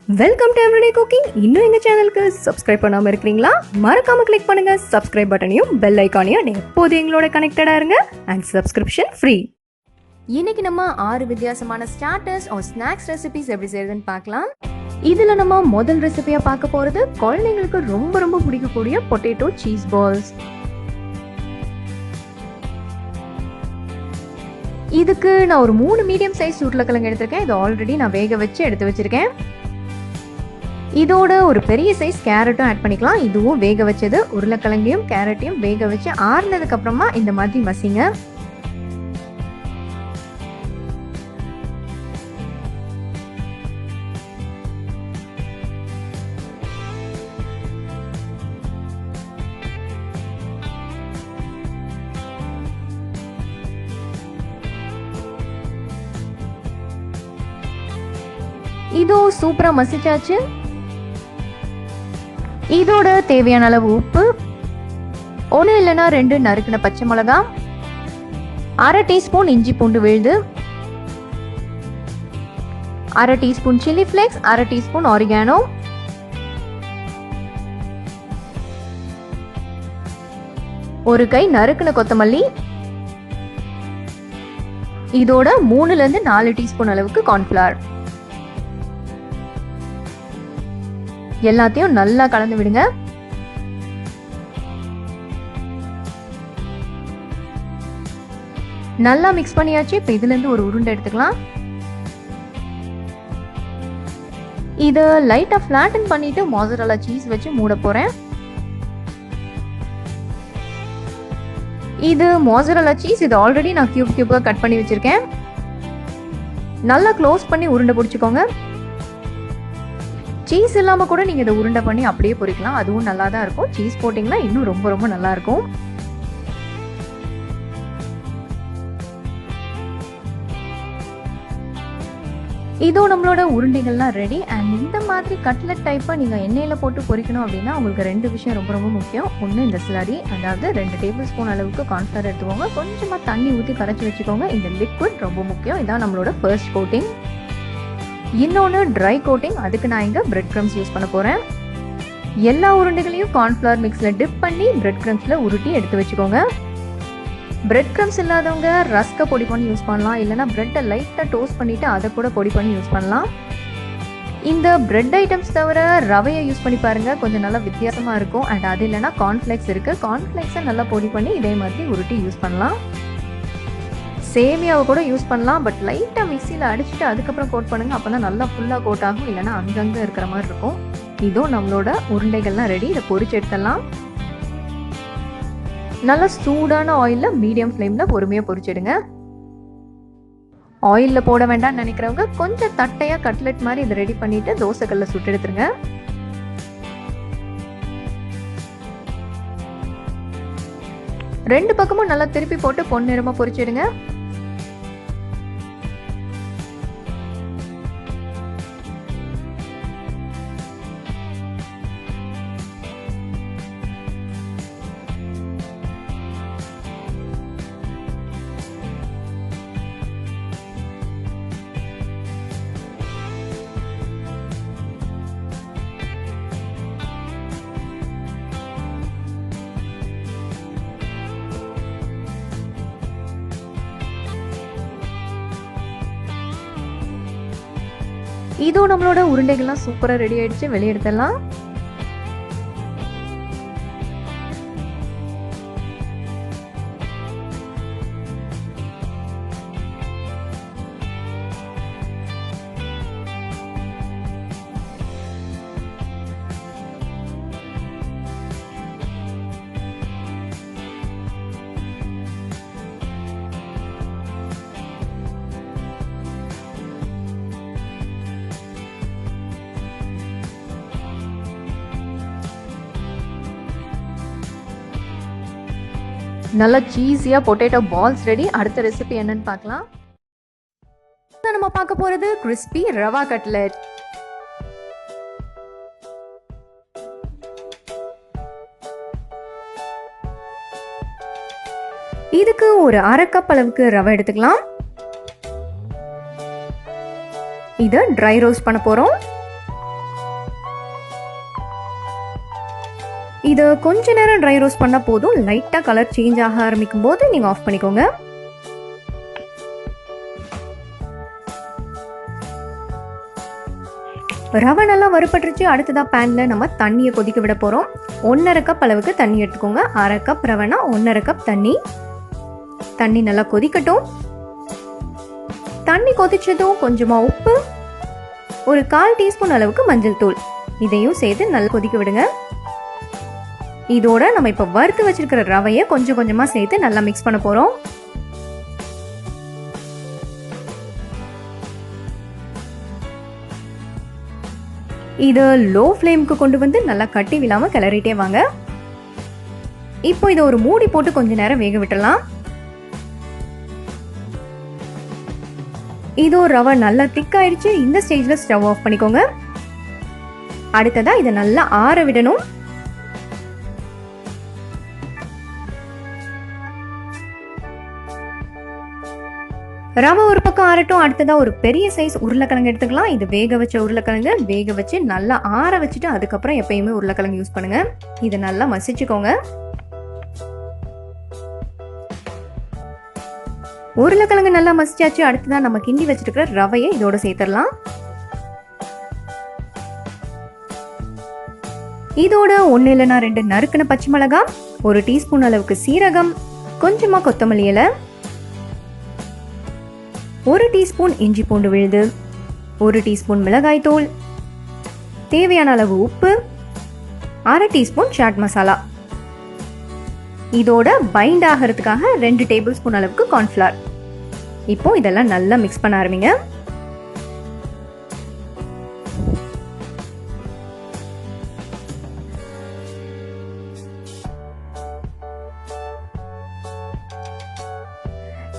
Welcome to everyday cooking. இன்னும் எங்கள் சேனலுக்கு சப்ஸ்கிரைப் பண்ணாமல் இருக்கிறீங்களா? மறக்காமல் கிளிக் பண்ணுங்கள் சப்ஸ்கிரைப் பட்டனையும் பெல் ஐக்கானையும். எப்போது எங்களோட கனெக்டடாக இருங்க அண்ட் சப்ஸ்கிரிப்ஷன் ஃப்ரீ. இன்னைக்கு நம்ம 6 வித்தியாசமான ஸ்டார்டர்ஸ் ஆர் ஸ்நாக்ஸ் ரெசிபிஸ் எப்படி செய்யறதுன்னு பார்க்கலாம். இதில் நம்ம முதல் ரெசிபியாக பார்க்க போகிறது குழந்தைங்களுக்கு ரொம்ப ரொம்ப பிடிக்கக்கூடிய பொட்டேட்டோ சீஸ் பால்ஸ். இதுக்கு நான் ஒரு 3 மீடியம் சைஸ் உருளைக்கிழங்கு எடுத்திருக்கேன். இது ஆல்ரெடி நான் வேக வச்சு எடுத்து வச்சிருக்கேன். இதோட ஒரு பெரிய சைஸ் கேரட்டும் ஆட் பண்ணிக்கலாம். இதுவும் வேக வச்சது. உருளைக்கிழங்கையும் கேரட்டையும் வேக வச்சு ஆறுனதுக்கு அப்புறமா இந்த மாதிரி மசிங்க. இதோ சூப்பரா மசிச்சாச்சு. இதோட தேவையான அளவு உப்பு, 1 இல்லைன்னா 2 நறுக்கின பச்சை மிளகா, 1/2 டீஸ்பூன் இஞ்சி பூண்டு விழுது, 1/2 teaspoon chilli flakes, 1/2 teaspoon oregano, ஒரு கை நறுக்கின கொத்தமல்லி, இதோட 3 to 4 டீஸ்பூன் அளவுக்கு கார்ன்ஃபிளவர். எல்லாத்தையும் நல்லா கலந்து விடுங்க. நல்லா மிக்ஸ் பண்ணியாச்சு. இப்போ இதுல இருந்து ஒரு உருண்டை எடுத்துக்கலாம். இத லைட்டா ஃபிளாட்டன் பண்ணிட்டு மொசரல்லா சீஸ் வச்சு மூட போறேன். இது மொசரல்லா சீஸ். இது ஆல்ரெடி நான் கியூபா கட் பண்ணி வச்சிருக்கேன். நல்லா க்ளோஸ் பண்ணி உருண்டை பிடிச்சுக்கோங்க. சீஸ் இல்லாம கூட நீங்க இதை உருண்டை பண்ணி அப்படியே பொரிக்கலாம். அதுவும் நல்லா தான் இருக்கும். சீஸ் போட்டிங்கன்னா இன்னும் ரொம்ப ரொம்ப நல்லா இருக்கும். இதோ நம்மளோட உருண்டைகள்லாம் ரெடி. அண்ட் இந்த மாதிரி கட்லெட் டைப்பா நீங்க எண்ணெயில போட்டு பொரிக்கணும் அப்படின்னா உங்களுக்கு 2 விஷயம் ரொம்ப ரொம்ப முக்கியம். ஒன்று இந்த ஸ்லரி, அதாவது 2 டேபிள் ஸ்பூன் அளவுக்கு கார்ன்ஃபிளவர் எடுத்துக்கோங்க. கொஞ்சமா தண்ணி ஊற்றி கரைச்சி வச்சுக்கோங்க. இந்த லிக்விட் ரொம்ப முக்கியம். இதான் நம்மளோட ஃபர்ஸ்ட் கோட்டிங். இன்னொன்று ட்ரை கோட்டிங். அதுக்கு நான் இங்கே பிரெட் க்ரம்ஸ் யூஸ் பண்ண போகிறேன். எல்லா உருண்டைகளையும் கார்ன்ஃப்ளவர் மிக்ஸில் டிப் பண்ணி பிரெட் க்ரம்ஸில் உருட்டி எடுத்து வச்சுக்கோங்க. பிரெட் க்ரம்ஸ் இல்லாதவங்க ரஸ்கை பொடி பண்ணி யூஸ் பண்ணலாம். இல்லைனா பிரெட்டை லைட்டாக டோஸ்ட் பண்ணிவிட்டு அதை கூட பொடி பண்ணி யூஸ் பண்ணலாம். இந்த பிரெட் ஐட்டம்ஸ் தவிர ரவையை யூஸ் பண்ணி பாருங்கள். கொஞ்சம் நல்லா வித்தியாசமாக இருக்கும். அண்ட் அது இல்லைனா கார்ன்ஃப்ளேக்ஸ் இருக்குது. கார்ன்ஃப்ளேக்ஸை நல்லா பொடி பண்ணி இதே மாதிரி உருட்டி யூஸ் பண்ணலாம். சேமியாவை கூட யூஸ் பண்ணலாம். பட் லைட்டாக மிக்சியில் அடிச்சுட்டு அதுக்கப்புறம் கோட் பண்ணுங்க. அப்போ தான் நல்லா ஃபுல்லாக கோட் ஆகும். இல்லைனா அங்கங்கே இருக்கிற மாதிரி இருக்கும். இதோ நம்மளோட உருண்டைகள்லாம் ரெடி. இதை பொரிச்சு எடுத்துடலாம். நல்லா சூடான ஆயிலில் மீடியம் ஃப்ளேமில் பொறுமையாக பொரிச்சிடுங்க. ஆயிலில் போட வேண்டாம்னு நினைக்கிறவங்க கொஞ்சம் தட்டையாக கட்லெட் மாதிரி இதை ரெடி பண்ணிட்டு தோசைக்கல்ல சுட்டு எடுத்துருங்க. ரெண்டு பக்கமும் நல்லா திருப்பி போட்டு பொன்னிறமா பொரிச்சிடுங்க. இதோ நம்மளோட உருண்டைகள்லாம் சூப்பராக ரெடி ஆயிடுச்சு. வெளியே எடுத்துடலாம். நல்லா சீஸியாக பொட்டேட்டோ பால்ஸ் ரெடி. அடுத்த ரெசிபி என்னன்னு பார்க்கலாம். நம்ம பார்க்க போகிறது கிறிஸ்பி ரவா கட்லெட். இதுக்கு ஒரு 1/2 கப் அளவுக்கு ரவை எடுத்துக்கலாம். இதை ட்ரை ரோஸ்ட் பண்ண போகிறோம். இது கொஞ்ச நேரம் ட்ரை ரோஸ்ட் பண்ணால் போதும். லைட்டாக கலர் சேஞ்ச் ஆக ஆரம்பிக்கும் போது நீங்கள் ஆஃப் பண்ணிக்கோங்க. ரவை நல்லா வறுபட்டுருச்சு. அடுத்ததாக பேனில் நம்ம தண்ணியை கொதிக்க விட போகிறோம். 1.5 கப் அளவுக்கு தண்ணி எடுத்துக்கோங்க. 1/2 கப் ரவைனா 1.5 கப் தண்ணி. தண்ணி நல்லா கொதிக்கட்டும். தண்ணி கொதிச்சதும் கொஞ்சமாக உப்பு, ஒரு 1/4 டீஸ்பூன் அளவுக்கு மஞ்சள் தூள் இதையும் சேர்த்து நல்லா கொதிக்க விடுங்க. இதோட நம்ம இப்போ வறுத்து வச்சிருக்கிற ரவையை கொஞ்சம் கொஞ்சமாக சேர்த்து நல்லா மிக்ஸ் பண்ண போகிறோம். இது லோ ஃப்ளேமுக்கு கொண்டு வந்து நல்லா கட்டி விழாமல் கிளறிட்டே வாங்க. இப்போ இதை ஒரு மூடி போட்டு கொஞ்ச நேரம் வேக விட்டுடலாம். இதோ ரவை நல்லா திக்காயிடுச்சு. இந்த ஸ்டேஜில் ஸ்டவ் ஆஃப் பண்ணிக்கோங்க. அடுத்ததாக இதை நல்லா ஆற விடணும். ரவை ஒரு பக்கம் ஆறட்டும். அடுத்ததாக ஒரு பெரிய சைஸ் உருளைக்கிழங்கு எடுத்துக்கலாம். இது வேக வச்ச உருளைக்கிழங்கு. வேக வச்சு நல்லா ஆற வச்சுட்டு அதுக்கப்புறம் எப்பயுமே உருளைக்கிழங்கு யூஸ் பண்ணுங்க. இதை நல்லா மசிச்சுக்கோங்க. உருளைக்கிழங்கு நல்லா மசிச்சாச்சு. அடுத்ததான் நம்ம கிண்டி வச்சிருக்கிற ரவையை இதோட சேர்த்துடலாம். இதோட 1 இல்லைனா 2 நறுக்கின பச்சை மிளகாய், 1 டீஸ்பூன் அளவுக்கு சீரகம், கொஞ்சமா கொத்தமல்லி இலை, 1 டீஸ்பூன் இஞ்சி பூண்டு விழுது, 1 டீஸ்பூன் மிளகாய் தூள், தேவையான அளவு உப்பு, 1/2 டீஸ்பூன் சாட் மசாலா. இதோட பைண்ட் ஆகிறதுக்காக 2 டேபிள் ஸ்பூன் அளவுக்கு கார்ன்ஃப்ளவர். இப்போ இதெல்லாம் நல்லா மிக்ஸ் பண்ண ஆரம்பிங்க.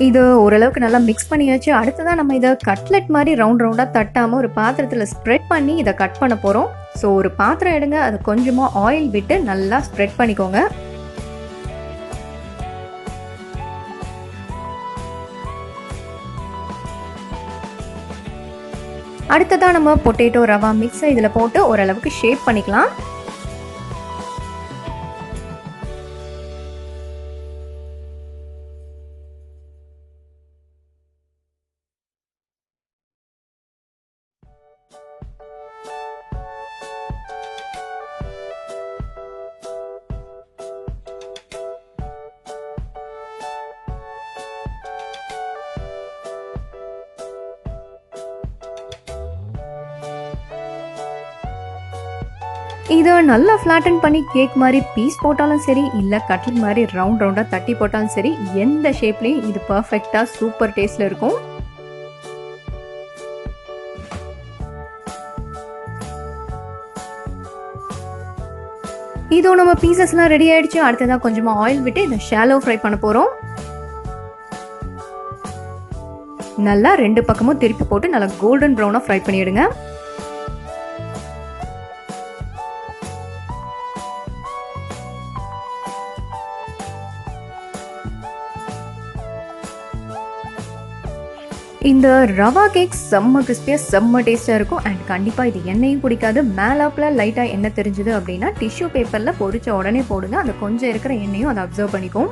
இது ஓரளவுக்கு நல்லா மிக்ஸ் பண்ணியாச்சு. அடுத்ததான் நம்ம இதை கட்லெட் மாதிரி ரவுண்ட் ரவுண்டாக தட்டாமல் ஒரு பாத்திரத்தில் ஸ்ப்ரெட் பண்ணி இதை கட் பண்ண போகிறோம். ஸோ ஒரு பாத்திரம் எடுங்க, அது கொஞ்சமாக ஆயில் விட்டு நல்லா ஸ்ப்ரெட் பண்ணிக்கோங்க. அடுத்ததாக நம்ம பொட்டேட்டோ ரவா மிக்ஸை இதில் போட்டு ஓரளவுக்கு ஷேப் பண்ணிக்கலாம். இதை நல்லா ஃப்ளாட்டன் பண்ணி கேக் மாதிரி பீஸ் போட்டாலும் சரி, இல்லை கட்லெட் மாதிரி ரவுண்ட் ரவுண்டாக தட்டி போட்டாலும் சரி, எந்த ஷேப்லேயும் இது பர்ஃபெக்டாக சூப்பர் டேஸ்ட்டில் இருக்கும். இதோ நம்ம பீசஸ்லாம் ரெடி ஆயிடுச்சு. அடுத்ததாக கொஞ்சமாக ஆயில் விட்டு இதை ஷாலோ ஃப்ரை பண்ண போகிறோம். நல்லா 2 பக்கமும் திருப்பி போட்டு நல்லா கோல்டன் ப்ரௌனாக ஃப்ரை பண்ணிவிடுங்க. இந்த ரவா கேக் செம்ம கிறிஸ்பியாக செம்ம டேஸ்ட்டாக இருக்கும். அண்ட் கண்டிப்பாக இது எண்ணெயும் பிடிக்காது. மேலாப்பில் லைட்டாக எண்ணெய் தெரிஞ்சுது அப்படின்னா டிஷ்யூ பேப்பரில் பொரிச்ச உடனே போடுங்க. அது கொஞ்சம் இருக்கிற எண்ணெயும் அதை அப்சர்வ் பண்ணிக்கும்.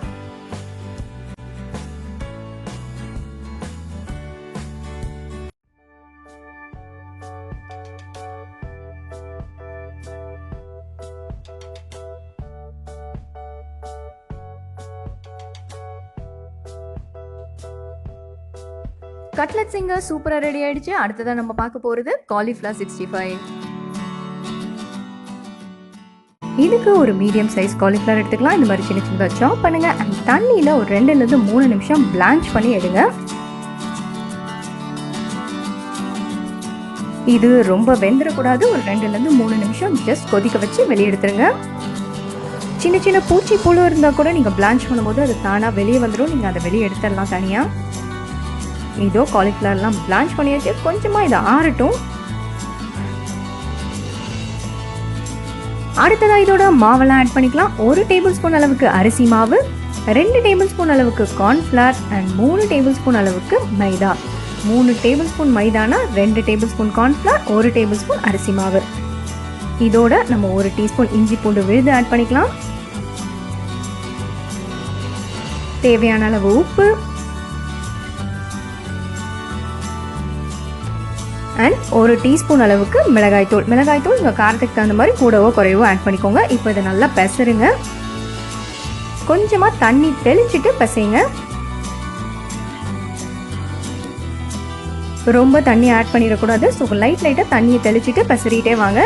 கட்லெட்ஸ் இங்க சூப்பராக ரெடி ஆயிடுச்சு. அடுத்ததான் நம்ம பார்க்க போகிறது காலிஃப்ளவர் 65. இதுக்கு ஒரு மீடியம் சைஸ் காலிஃப்ளவர் எடுத்துக்கலாம். இந்த மாதிரி சின்ன சின்னதாக சாப் பண்ணுங்க. அண்ட் தண்ணியில் ஒரு 2லேருந்து 3 நிமிஷம் பிளான்ச் பண்ணி எடுங்க. இது ரொம்ப வெந்துடக்கூடாது. ஒரு 2லேருந்து 3 நிமிஷம் ஜஸ்ட் கொதிக்க வச்சு வெளியே எடுத்துருங்க. சின்ன சின்ன பூச்சி புழு இருந்தால் கூட நீங்கள் பிளான்ச் பண்ணும்போது அது தானாக வெளியே வந்துடும். நீங்கள் அதை வெளியே எடுத்துடலாம் தனியாக. இதோ காலிஃப்ளவர்லாம் பிளான்ச் பண்ணியாச்சு. கொஞ்சமாக இதை ஆறட்டும். அடுத்ததாக இதோட மாவெல்லாம் ஆட் பண்ணிக்கலாம். 1 டேபிள் ஸ்பூன் அளவுக்கு அரிசி மாவு, 2 டேபிள் ஸ்பூன் அளவுக்கு கார்ன்ஃப்ளவர் அண்ட் 3 டேபிள் ஸ்பூன் அளவுக்கு மைதா. 3 டேபிள் ஸ்பூன் மைதானா 2 table spoon cornflour, 1 table spoon அரிசி மாவு. இதோட நம்ம 1 டீஸ்பூன் இஞ்சி பூண்டு விழுது ஆட் பண்ணிக்கலாம். தேவையான அளவு உப்பு அண்ட் 1 டீஸ்பூன் அளவுக்கு மிளகாய்த்தூள். மிளகாய்த்தூள் உங்கள் காரத்துக்கு தகுந்த மாதிரி கூடவோ குறைவோ ஆட் பண்ணிக்கோங்க. இப்போ இதை நல்லா பெசருங்க. கொஞ்சமாக தண்ணி தெளிச்சிட்டு பிசைங்க. ரொம்ப தண்ணி ஆட் பண்ணிடக்கூடாது. ஸோ லைட்டாக தண்ணியை தெளிச்சிட்டு பெசறிட்டே வாங்க.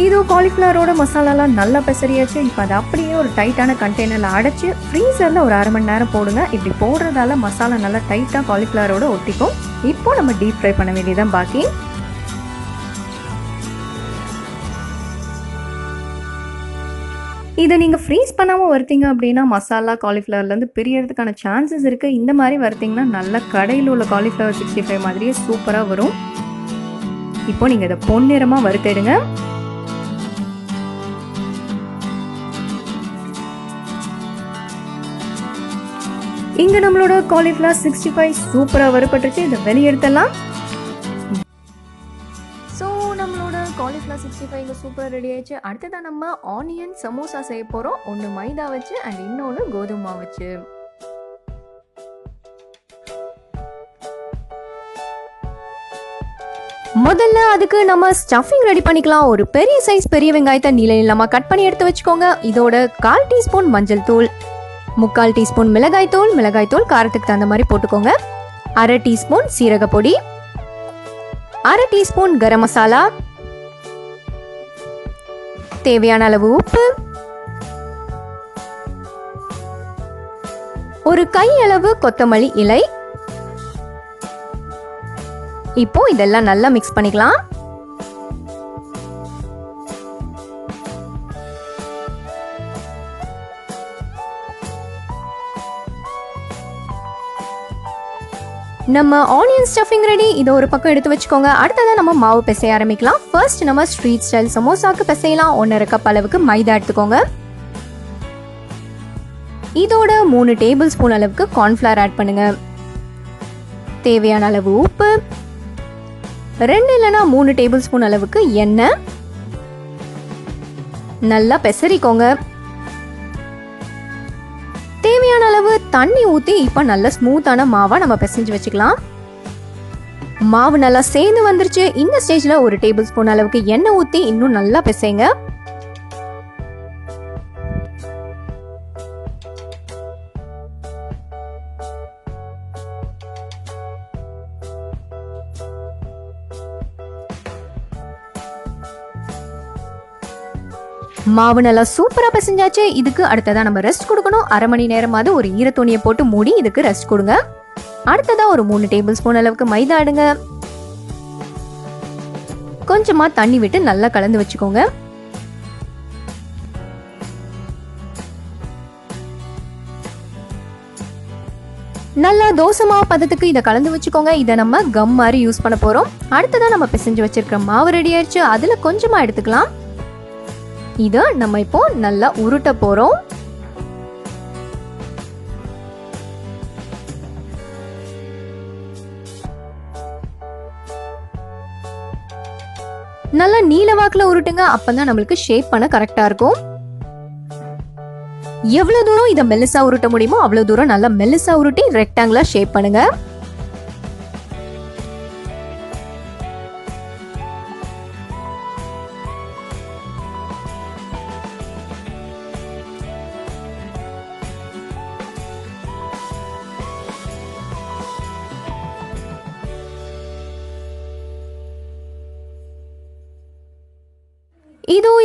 இது காலிஃப்ளவரோட மசாலாலாம் நல்லா பெசரியாச்சு. இப்போ அதை அப்படியே ஒரு டைட்டான கண்டெய்னரில் அடைச்சி ஃப்ரீசரில் ஒரு அரை மணி நேரம் போடுங்க. இப்படி போடுறதால மசாலா நல்லா டைட்டாக காலிஃப்ளவரோட ஒட்டிக்கும். இப்போ நம்ம டீப் ஃப்ரை பண்ண வேண்டியதான் பாக்கி. இதை நீங்கள் ஃப்ரீஸ் பண்ணாமல் வறுத்தீங்க அப்படின்னா மசாலா காலிஃப்ளவர்லேருந்து பிரியறதுக்கான சான்சஸ் இருக்குது. இந்த மாதிரி வறுத்தீங்கன்னா நல்லா கடையில் உள்ள காலிஃப்ளவர் 65 மாதிரியே சூப்பராக வரும். இப்போ நீங்கள் இதை பொன்னிறமாக வறுத்தெடுங்க. இங்கே நம்மளோட காலிஃப்ளவர் 65 சூப்பராக வறுபட்டுருச்சு. இதை வெளியெடுத்தலாம். ஸோ நம்மளோட காலிஃப்ளவர் 65 இங்கே சூப்பராக ரெடி ஆயிடுச்சு. அடுத்ததான் நம்ம ஆனியன் சமோசா செய்ய போகிறோம். ஒன்று மைதா வச்சு அண்ட் இன்னொன்று கோதுமை வச்சு. முதல்ல அதுக்கு நம்ம ஸ்டஃபிங் ரெடி பண்ணிக்கலாம். ஒரு பெரிய சைஸ் பெரிய வெங்காயத்தை நீளமா கட் பண்ணி எடுத்து வச்சுக்கோங்க. இதோட 1/4 டீஸ்பூன் மஞ்சள் தூள், 3/4 டீஸ்பூன் மிளகாய்த்தூள் காரத்துக்கு தகுந்த மாதிரி போட்டுக்கோங்க. 1/2 டீஸ்பூன் சீரக பொடி, 1/2 டீஸ்பூன் கரம் மசாலா, தேவையான அளவு உப்பு, ஒரு கையளவு கொத்தமல்லி இலை. இப்போ இதெல்லாம் நல்லா மிக்ஸ் பண்ணிக்கலாம். நம்ம ஆனியன் ஸ்டஃபிங் ரெடி. இதை ஒரு பக்கம் எடுத்து வச்சுக்கோங்க. அடுத்ததான் நம்ம மாவு பிசைய ஆரம்பிக்கலாம். ஃபர்ஸ்ட் நம்ம ஸ்ட்ரீட் ஸ்டைல் சமோசாக்கு பிசையலாம். 1/2 கப் அளவுக்கு மைதா எடுத்துக்கோங்க. இதோட 3 டேபிள் ஸ்பூன் அளவுக்கு கார்ன்ஃப்ளவர் ஆட் பண்ணுங்க. தேவையான அளவு உப்பு, 2 இல்லைனா 3 டேபிள் ஸ்பூன் அளவுக்கு எண்ணெய். நல்லா பெசரிக்கோங்க. தேவையான அளவு தண்ணி ஊற்றி இப்போ நல்ல ஸ்மூத்தான மாவை நம்ம பிசைஞ்சு வச்சுக்கலாம். மாவு நல்லா சேர்ந்து வந்துருச்சு. இந்த ஸ்டேஜில் 1 டேபிள் ஸ்பூன் அளவுக்கு எண்ணெய் ஊற்றி இன்னும் நல்லா பிசைங்க. மாவு நல்லா சூப்பராக பிசைஞ்சாச்சு. இதுக்கு அடுத்ததான் நம்ம ரெஸ்ட் கொடுக்கணும். 1/2 மணி நேரமாவது ஒரு ஈரத்துணியை போட்டு மூடி இதுக்கு ரெஸ்ட் கொடுங்க. அடுத்ததான் ஒரு 3 டேபிள் ஸ்பூன் அளவுக்கு மைதா எடுங்க. கொஞ்சமா தண்ணி விட்டு நல்லா கலந்து வச்சுக்கோங்க. நல்லா தோசை மாவு பதத்துக்கு இதை கலந்து வச்சுக்கோங்க. இதை நம்ம கம் மாதிரி யூஸ் பண்ண போறோம். அடுத்ததான் நம்ம பிசைஞ்சு வச்சிருக்கிற மாவு ரெடி ஆயிடுச்சு. அதுல கொஞ்சமா எடுத்துக்கலாம். இதை நம்ம இப்போ நல்லா உருட்ட போறோம். நல்லா நீல வாக்குல உருட்டுங்க. அப்பதான் நம்மளுக்கு ஷேப் பண்ண கரெக்டா இருக்கும். எவ்வளவு தூரம் இதை மெல்லிசா உருட்ட முடியுமோ அவ்வளவு தூரம் நல்லா மெல்லிசா உருட்டி ரெக்டாங்குலர் ஷேப் பண்ணுங்க.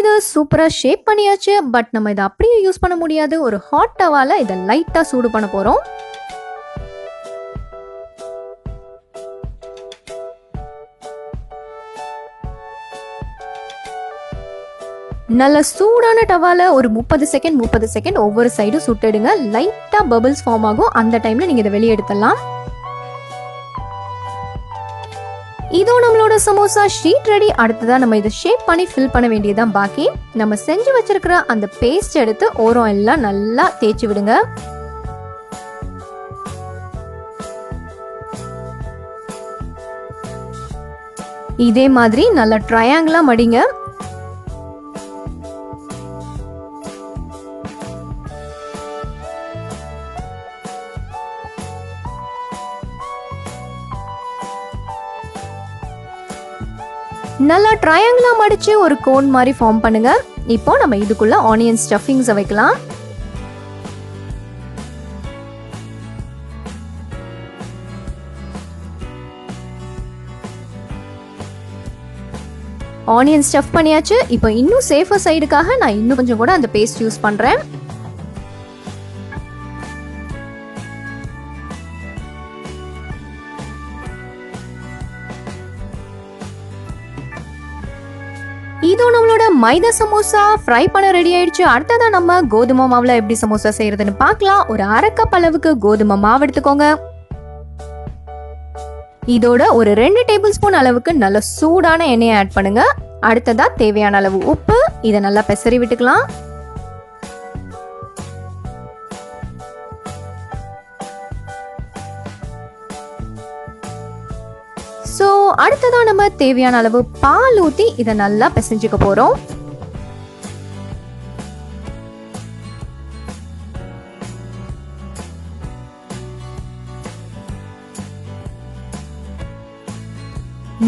இது சூப்பரா ஷேப் பண்ணியாச்சு. பட் நம்ம இதை அப்படியே யூஸ் பண்ண முடியாது. ஒரு ஹாட் டவால இதை லைட்டா சூடு பண்ண போறோம். நல்ல சூடான டவால ஒரு 30 செகண்ட் ஒவ்வொரு சைடும் சுட்டுடுங்க. லைட்டா பபிள்ஸ் ஃபார்ம் ஆகும். அந்த டைம்ல நீங்க இதை வெளியே எடுத்துடலாம். இதோ நம்மளோட சமோசா ஷீட் ரெடி. அடுத்ததான் நம்ம இதை ஷேப் பண்ணி ஃபில் பண்ண வேண்டியதான் பாக்கி. நம்ம செஞ்சு வச்சிருக்கிற அந்த பேஸ்ட் எடுத்து ஓரம் எல்லாம் நல்லா தேய்ச்சி விடுங்க. இதே மாதிரி நல்லா ட்ரையாங்கிளா மடிங்க. நல்லா ட்ரையாங்கிளா மடிச்சு ஒரு கோன் மாதிரி ஃபார்ம் பண்ணுங்க. இப்போ நம்ம இதுக்குள்ள ஆனியன் ஸ்டஃபிங்ஸ் வைக்கலாம். ஆனியன் ஸ்டஃப் பண்ணியாச்சு. இப்போ இன்னும் சேஃபர் சைடுக்காக நான் இன்னும் கொஞ்சம் கூட அந்த பேஸ்ட் யூஸ் பண்றேன். இதோ நம்மளோட மைதா சமோசா ஃப்ரை பண்ண ரெடி ஆயிடுச்சு. அடுத்ததா நம்ம கோதுமை மாவுல எப்படி சமோசா செய்யறதுன்னு பார்க்கலாம். ஒரு 1/2 கப் அளவுக்கு கோதுமை மாவு எடுத்துக்கோங்க. இதோட ஒரு 2 டேபிள் ஸ்பூன் அளவுக்கு நல்ல சூடான எண்ணெயை ஆட் பண்ணுங்க. அடுத்ததா தேவையான அளவு உப்பு, இதை நல்லா பெசரி விட்டுக்கலாம். சோ அடுத்ததா நம்ம தேவையான அளவு பால் ஊத்தி இதை நல்லா பிசைஞ்சுக்க போறோம்.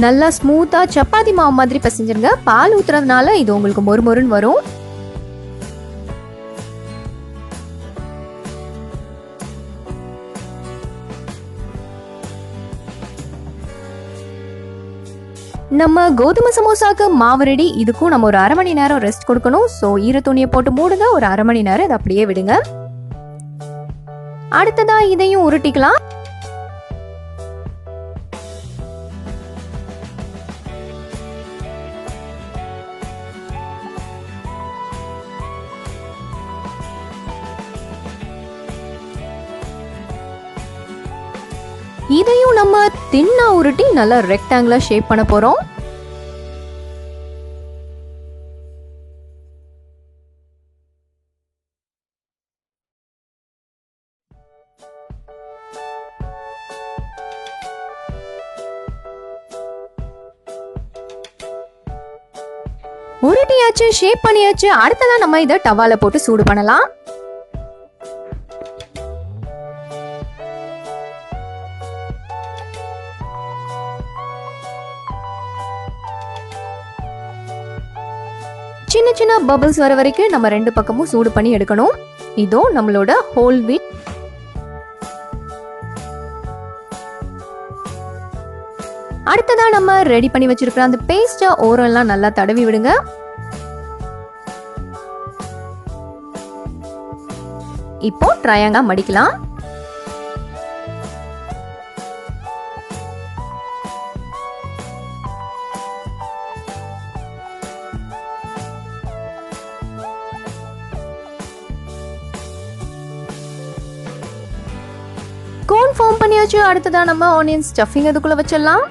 நல்லா ஸ்மூத்தா சப்பாத்தி மாவு மாதிரி பிசைஞ்சிருங்க. பால் ஊத்துறதுனால இது உங்களுக்கு மொறுமொறுன்னு வரும். நம்ம கோதுமை சமோசாக்கு மாவு ரெடி. இதுக்கும் நம்ம ஒரு 1/2 மணி நேரம் ரெஸ்ட் கொடுக்கணும். சோ ஈர துணியை போட்டு மூடுங்க. ஒரு 1/2 மணி நேரம் இதை அப்படியே விடுங்க. அடுத்ததா இதையும் உருட்டிக்கலாம். இதையும் நம்ம தின்னா உருட்டி நல்லா ரெக்டாங்குலா ஷேப் பண்ண போறோம். உருட்டியாச்சு, ஷேப் பண்ணியாச்சு. அடுத்ததா நம்ம இதை டவால போட்டு சூடு பண்ணலாம். சின்ன சின்ன பபிள்ஸ் வர வரைக்கும் நம்ம 2 பக்கமும் சூடு பண்ணி எடுக்கணும். இதோ நம்மளோட ஹோல் வீட். அடுத்ததா நம்ம ரெடி பண்ணி வச்சிருக்கிற அந்த பேஸ்ட ஓரெல்லாம் நல்லா தடவி விடுங்க. இப்போ ட்ரையாங்கா மடிக்கலாம். கோன் ஃபார்ம் பண்ணியாச்சு. அடுத்ததா நம்ம ஆனியன் ஸ்டஃபிங் அதுக்குள்ள வச்சிடலாம்.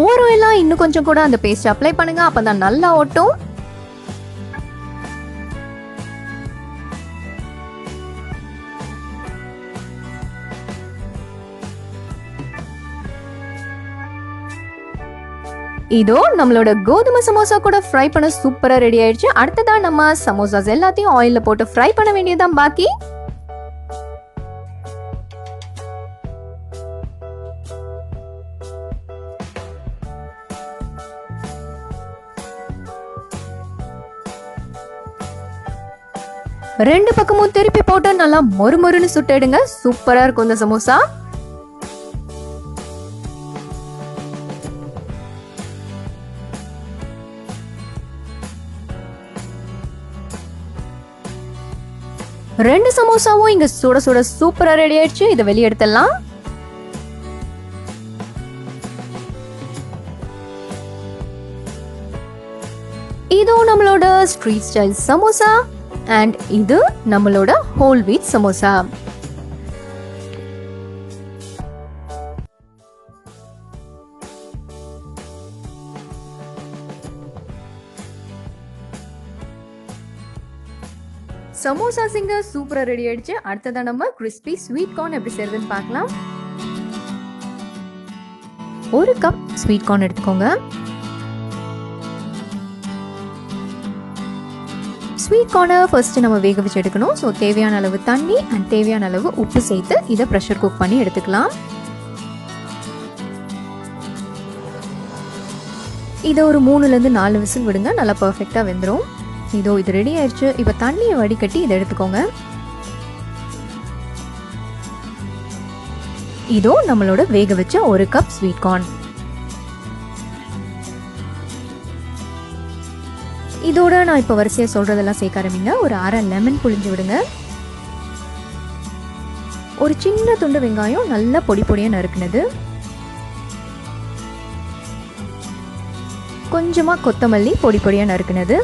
ஓரெல்லாம் இன்னும் கொஞ்சம் கூட அந்த பேஸ்ட் அப்ளை பண்ணுங்க. அப்பதான் நல்லா ஒட்டும். இதோ நம்மளோட கோதுமை சமோசா கூட ஃப்ரை பண்ண சூப்பரா ரெடி ஆயிடுச்சு. அடுத்ததா நம்ம சமோசாஸ் எல்லாத்தையும் ஆயில்ல போட்டு ஃப்ரை பண்ண வேண்டியதுதான் பாக்கி. ரெண்டு பக்கமும் திருப்பி போட்டு நல்லா மொறுமொறுன்னு சுட்டிடுங்க. சூப்பரா இருக்கும் இந்த சமோசா. ரெண்டு சமோசாவும் இங்க சுட சுட சூப்பரா ரெடி ஆயிடுச்சு. இதை வெளியே எடுத்துடலாம். இதோ நம்மளோட ஸ்ட்ரீட் ஸ்டைல் சமோசா அண்ட் இது நம்மளோட ஹோல் வீட் சமோசா. சமோசா சிங்க சூப்பராக ரெடி ஆயிடுச்சு. அடுத்ததான் நம்ம கிறிஸ்பி ஸ்வீட் கார்ன் எப்படி செய்யறதுன்னு பார்க்கலாம். 1 கப் ஸ்வீட் கார்ன் எடுத்துக்கோங்க. ஸ்வீட் கார்னை ஃபர்ஸ்ட் நம்ம வேக வச்சு எடுக்கணும். ஸோ தேவையான அளவு தண்ணி அண்ட் தேவையான அளவு உப்பு சேர்த்து இதை ப்ரெஷர் குக் பண்ணி எடுத்துக்கலாம். இதை ஒரு 3லேருந்து 4 விசில் விடுங்க. நல்லா பர்ஃபெக்டாக வெந்துடும். இதோ இது ரெடி ஆயிடுச்சு. இப்போ தண்ணியை வடிகட்டி இதை எடுத்துக்கோங்க. இதோ நம்மளோட வேக வச்ச 1 கப் ஸ்வீட் கார்ன். இதோட நான் இப்போ வரிசையாக சொல்றதெல்லாம் சேர்க்க ஆரம்பிங்க. ஒரு அரை லெமன் புழிஞ்சு விடுங்க. ஒரு சின்ன துண்டு வெங்காயம் நல்லா பொடி பொடியாக நறுக்குனது, கொஞ்சமா கொத்தமல்லி பொடி பொடியாக நறுக்குனது,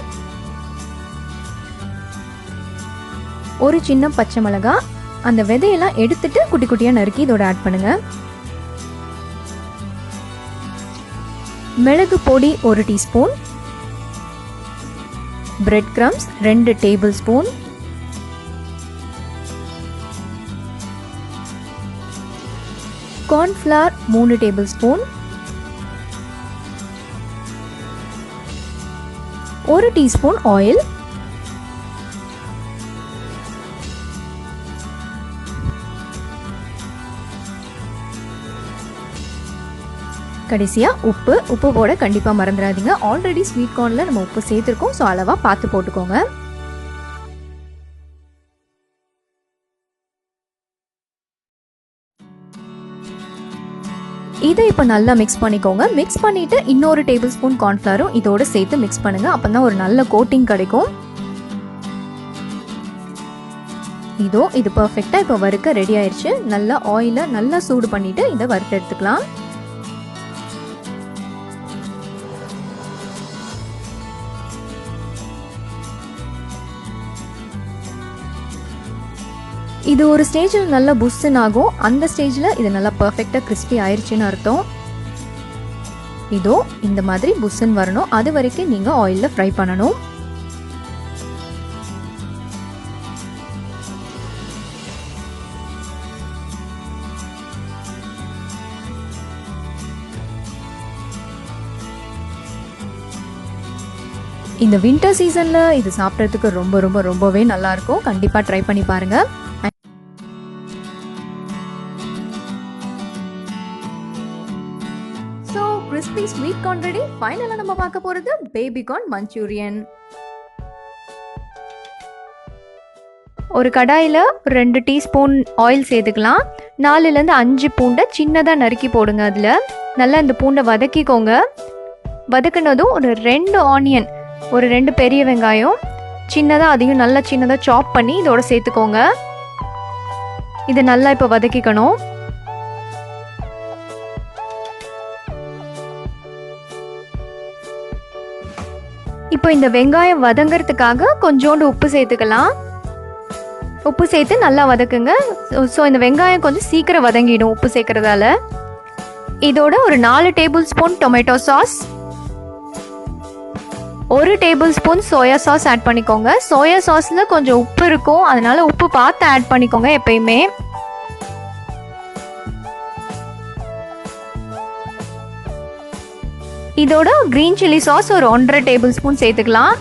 ஒரு சின்ன பச்சை மிளகாய் அந்த விதையெல்லாம் எடுத்துட்டு குட்டி குட்டியாக நறுக்கி இதோட ஆட் பண்ணுங்க. மிளகு பொடி 1 teaspoon, bread crumbs 2 table spoon, cornflour 3 table spoon, 1 teaspoon oil, கடைசியா உப்பு போட கண்டிப்பா மறந்துடாதீங்க. ஆல்ரெடி ஸ்வீட் கார்ன்ல நம்ம உப்பு சேர்த்துருக்கோம். ஸோ அளவா பார்த்து போட்டுக்கோங்க. இதை இப்போ நல்லா மிக்ஸ் பண்ணிக்கோங்க. மிக்ஸ் பண்ணிட்டு இன்னொரு டேபிள் ஸ்பூன் கார்ன்ஃப்ளவரும் இதோட சேர்த்து மிக்ஸ் பண்ணுங்க. அப்பதான் ஒரு நல்ல கோட்டிங் கிடைக்கும். இதோ இது பர்ஃபெக்டா இப்போ வறுக்க ரெடி ஆயிடுச்சு. நல்லா ஆயில நல்லா சூடு பண்ணிட்டு இதை வறுத்து எடுத்துக்கலாம். இது ஒரு ஸ்டேஜில் நல்லா புஷ்ஷன் ஆகும். அந்த ஸ்டேஜில் இது நல்லா பர்ஃபெக்டாக கிறிஸ்பி ஆயிடுச்சுன்னு அர்த்தம். இதோ இந்த மாதிரி புஷ்ஷன் வரணும். அது வரைக்கும் நீங்கள் ஆயிலில் ஃப்ரை பண்ணணும். இந்த வின்டர் சீசனில் இது சாப்பிட்றதுக்கு ரொம்பவே நல்லாயிருக்கும். கண்டிப்பாக ட்ரை பண்ணி பாருங்கள். So crispy sweet corn ready. ஃபைனலாக நம்ம பார்க்க போகிறது பேபி கார்ன் மஞ்சூரியன். ஒரு கடாயில் 2 டீஸ்பூன் ஆயில் சேர்த்துக்கலாம். 4லேருந்து 5 பூண்டை சின்னதாக நறுக்கி போடுங்க. அதில் நல்லா இந்த பூண்டை வதக்கிக்கோங்க. வதக்குனதும் ஒரு 2 ஆனியன், ஒரு 2 பெரிய வெங்காயம் சின்னதாக, அதையும் நல்லா சின்னதாக சாப் பண்ணி இதோட சேர்த்துக்கோங்க. இதை நல்லா இப்போ வதக்கிக்கணும். இப்போ இந்த வெங்காயம் வதங்கிறதுக்காக கொஞ்சோண்டு உப்பு சேர்த்துக்கலாம். உப்பு சேர்த்து நல்லா வதக்குங்க. ஸோ இந்த வெங்காயம் கொஞ்சம் சீக்கிரம் வதங்கிடும் உப்பு சேர்க்கறதால. இதோட ஒரு 4 tablespoon tomato sauce, 1 table spoon soya sauce add பண்ணிக்கோங்க. சோயா சாஸில் கொஞ்சம் உப்பு இருக்கும், அதனால உப்பு பார்த்து ஆட் பண்ணிக்கோங்க எப்பயுமே. இதோட க்ரீன் சில்லி சாஸ் ஒரு 1.5 டேபிள் ஸ்பூன் சேர்த்துக்கலாம்.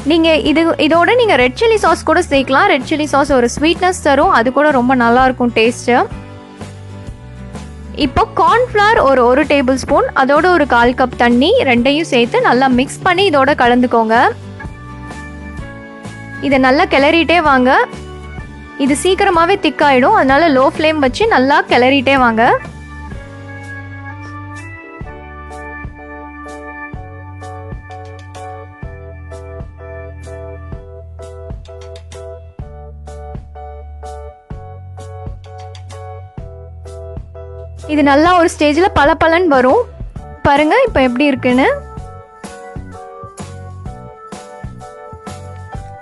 நீங்கள் இதோட நீங்கள் ரெட் சில்லி சாஸ் கூட சேர்க்கலாம். ரெட் சில்லி சாஸ் ஒரு ஸ்வீட்னஸ் தரும், அது கூட ரொம்ப நல்லாயிருக்கும் டேஸ்ட்டு. இப்போ கார்ன்ஃப்ளவர் ஒரு 1 டேபிள் ஸ்பூன், அதோட ஒரு 1/4 கப் தண்ணி, ரெண்டையும் சேர்த்து நல்லா மிக்ஸ் பண்ணி இதோட கலந்துக்கோங்க. இதை நல்லா கிளறிட்டே வாங்க. இது சீக்கிரமாகவே திக்காயிடும், அதனால லோ ஃப்ளேம் வச்சு நல்லா கிளறிட்டே வாங்க. இது நல்லா ஒரு ஸ்டேஜில் பலபலன்னு வரும். பாருங்க இப்போ எப்படி இருக்குன்னு.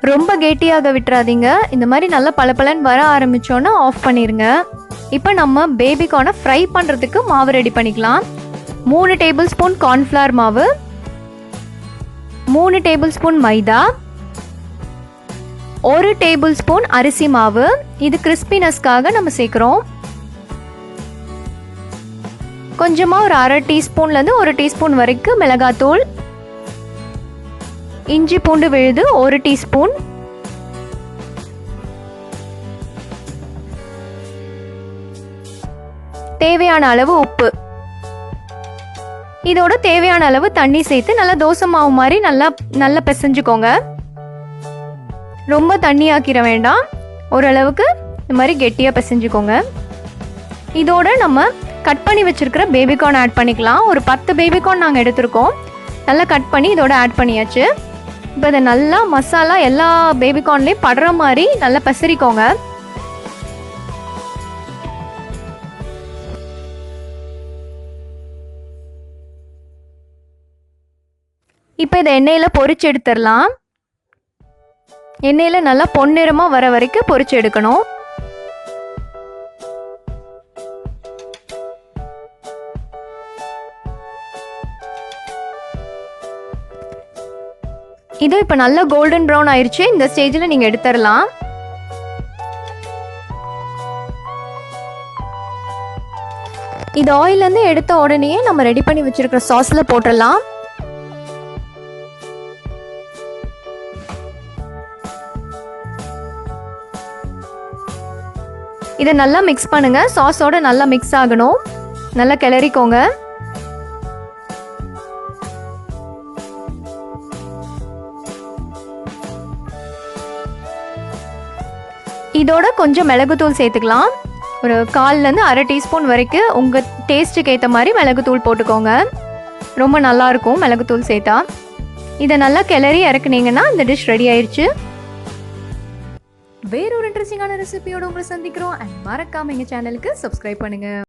ரொம்ப கெட்டியாக விட்டுறாதீங்க. இந்த மாதிரி நல்லா பலபலன்னு வர ஆரம்பிச்சோன்னா ஆஃப் பண்ணிடுங்க. இப்போ நம்ம பேபி கார்னை ஃப்ரை பண்ணுறதுக்கு மாவு ரெடி பண்ணிக்கலாம். 3 டேபிள் ஸ்பூன் கார்ன்ஃப்ளவர் மாவு, 3 டேபிள் ஸ்பூன் மைதா, 1 டேபிள் ஸ்பூன் அரிசி மாவு. இது கிறிஸ்பினஸ்க்காக நம்ம சேர்க்குறோம். கொஞ்சமாக ஒரு 1/2 டீஸ்பூன்லேருந்து 1 டீஸ்பூன் வரைக்கும் மிளகாத்தூள். இஞ்சி பூண்டு விழுது 1 டீஸ்பூன். தேவையான அளவு உப்பு. இதோட தேவையான அளவு தண்ணி சேர்த்து நல்லா தோசை மாவு மாதிரி நல்லா பிசைஞ்சுக்கோங்க. ரொம்ப தண்ணி ஆக்கிட வேண்டாம், ஓரளவுக்கு இந்த மாதிரி கெட்டியாக பிசைஞ்சுக்கோங்க. இதோட நம்ம கட் பண்ணி வச்சுருக்கிற பேபிகார்ன் ஆட் பண்ணிக்கலாம். ஒரு 10 பேபிகார்ன் நாங்கள் எடுத்திருக்கோம். நல்லா கட் பண்ணி இதோட ஆட் பண்ணியாச்சு. இப்போ இதை நல்லா மசாலா எல்லா பேபிகார்ன்லேயும் படுற மாதிரி நல்லா பசரிக்கோங்க. இப்போ இதை எண்ணெயில் பொரிச்சு எடுத்துடலாம். எண்ணெயில் நல்லா பொன்னிறமாக வர வரைக்கும் பொரிச்சு எடுக்கணும். இது இப்போ நல்லா கோல்டன் ப்ரௌன் ஆயிடுச்சு. இந்த ஸ்டேஜில் நீங்கள் எடுத்துடலாம். இது ஆயிலேருந்து எடுத்த உடனே நம்ம ரெடி பண்ணி வச்சிருக்கிற சாஸில் போட்டுடலாம். இதை நல்லா மிக்ஸ் பண்ணுங்க. சாஸோட நல்லா மிக்ஸ் ஆகணும். நல்லா கிளறிக்கோங்க. இதோட கொஞ்சம் மிளகுத்தூள் சேர்த்துக்கலாம். ஒரு 1/4லேருந்து 1/2 டீஸ்பூன் வரைக்கும் உங்கள் டேஸ்ட்டுக்கு ஏற்ற மாதிரி மிளகுத்தூள் போட்டுக்கோங்க. ரொம்ப நல்லாயிருக்கும் மிளகுத்தூள் சேர்த்தா. இதை நல்லா கிளறி இறக்குனீங்கன்னா இந்த டிஷ் ரெடி ஆயிடுச்சு. வேற ஒரு இன்ட்ரெஸ்டிங்கான ரெசிபியோட உங்களை சந்திக்கிறோம். அண்ட் மறக்காம எங்கள் சேனலுக்கு சப்ஸ்கிரைப் பண்ணுங்க.